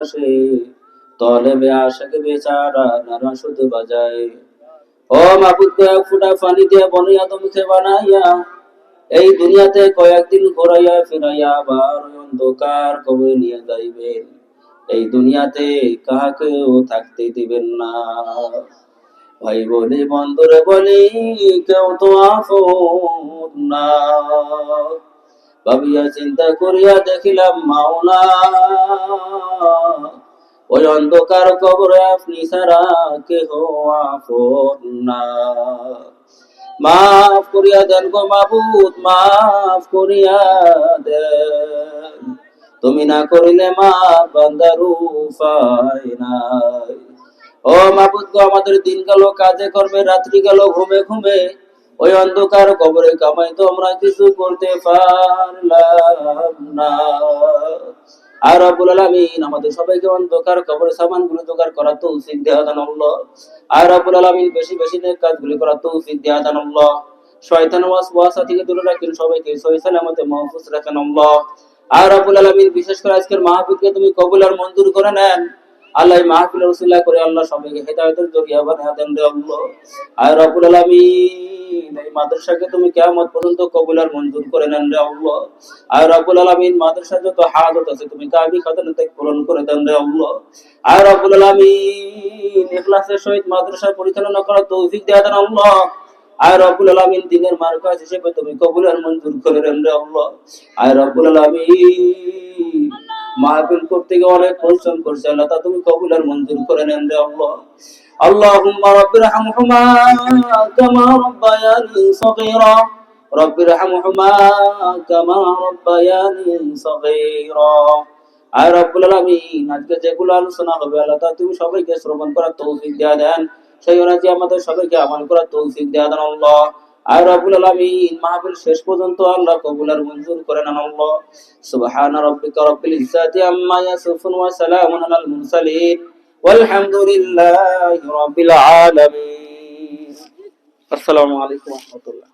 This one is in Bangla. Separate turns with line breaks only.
সে তলেবে আশাকে বেচারা নানা শুধু বাজায়। ও মাবুদ কয়েক ফুটা পানি দিয়ে বনি আদমকে বানাইয়া এই দুনিয়াতে কয়েকদিন ঘোরাইয়া ফিরাইয়া আবার ওই অন্ধকার কবরে নিয়ে যাইবেন। এই দুনিয়াতে কাহাকেও থাকতে দিবেন না। ভাই বলি বন্ধুরে বলি কেউ তো আপন না। ভাবিয়া চিন্তা করিয়া দেখিলাম মাওলা, ওই অন্ধকার কবরে আপনি ছাড়া কেহ আপন না। মাফ করিয়া দেন গো মাবুদ, মাফ করিয়া দেন। তুমি না করিলে মা বান্দার উপায় নাই। ও মাবুদ গো, আমাদের দিন গেল কাজে কর্মে, রাত্রি গেল ঘুমে ঘুমে, ওই অন্ধকার কবরে কামাই তো আমরা কিছু করতে পারলাম না। আর রব্বুল আলামিন আমাদের সবাইকে অন্ধকার কবরে সামানগুলো জোগাড় করার তৌফিক দেয়া দান আল্লাহ। আর রব্বুল আলামিন বেশি বেশি নেক কাজগুলি করার তৌফিক দেয়া দান আল্লাহ। শয়তান ওয়াসওয়াসা থেকে দূরে রাখেন সবাইকে, সহি সালামতে মাহফুজ রাখেন আল্লাহ। আর রব্বুল আলামিন বিশেষ করে আজকের মাহফিলকে তুমি কবুল আর মঞ্জুর করে নেন আল্লাহ। এই মাহফিলের উসিলা করে আল্লাহ সবাইকে হেদায়েতের জরিয়া বানিয়ে দেন রে আল্লাহ। আর রব্বুল আলামিন এই মাদ্রাসাকে তুমি কিয়ামত পর্যন্ত কবুল আর মঞ্জুর করে নেন রে আল্লাহ। আর রব্বুল আলামিন মাদ্রাসার যত হাজত আছে তুমি কাবি খাজানাতে পূরণ করে দেন রে আল্লাহ। আর রব্বুল আলামিন ইখলাসের সহিত মাদ্রাসা পরিচালনা করার তৌফিক দেয়া দেন আল্লাহ। আর রব্বুল আলামিন দিনের মার্কাজ হিসেবে তুমি কবুল আর মঞ্জুর করে নেন রে আল্লাহ। আর রব্বুল আলামিন মাহফিল করতে গিয়ে অনেক পরিশ্রম করছে আল্লাহ, তা তুমি কবুল আর মঞ্জুর করে নেন রে আল্লাহ। اللهم رب ارحمهما كما ربياني صغيرا رب ارحمهما كما ربياني صغيرا। আর রব্বুল আলামিন আজকে যেগুলো আলোচনা হবে আল্লাহ, তা তুমি সবাইকে শ্রবণ করার তৌফিক দেয়া দেন, সেই অনুযায়ী আমাদের সবাইকে আমল করার তৌফিক দেয়া দেন আল্লাহ। আর রব্বুল আলামিন মাহফিল শেষ পর্যন্ত আল্লাহ কবুল আর মঞ্জুর করে নেন আল্লাহ। সুবহান রাব্বিকা রাব্বিল ইজ্জাতি আম্মা ইয়াসিফুন ওয়া সালামুন আলাল মুরসালিন ওয়ালহামদুলিল্লাহি রাব্বিল আলামিন। আসসালামু আলাইকুম ওয়া রাহমাতুল্লাহ।